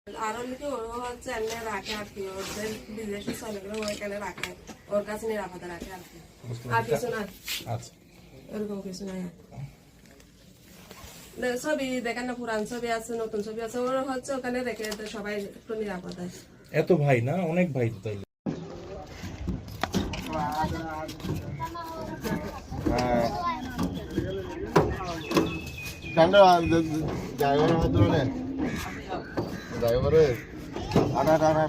আর অনেকে ওর হচ্ছে এমনি রাখে আর কি, ওদের বিদেশি ছেলেগুলো ওইখানে রাখে, ওর কাছে নিরাপদে রাখে আর কি, আর কিছু নাই। আচ্ছা, এরকম কিছু নাই। ছবি দেখেন না, পুরান ছবি আছে, নতুন ছবি আছে, ওর হচ্ছে ওখানে রেখে সবাই একটু নিরাপদে। এত ভাই না, অনেক ভাই তো তাইলে। ড্রাইভারে আনা আনা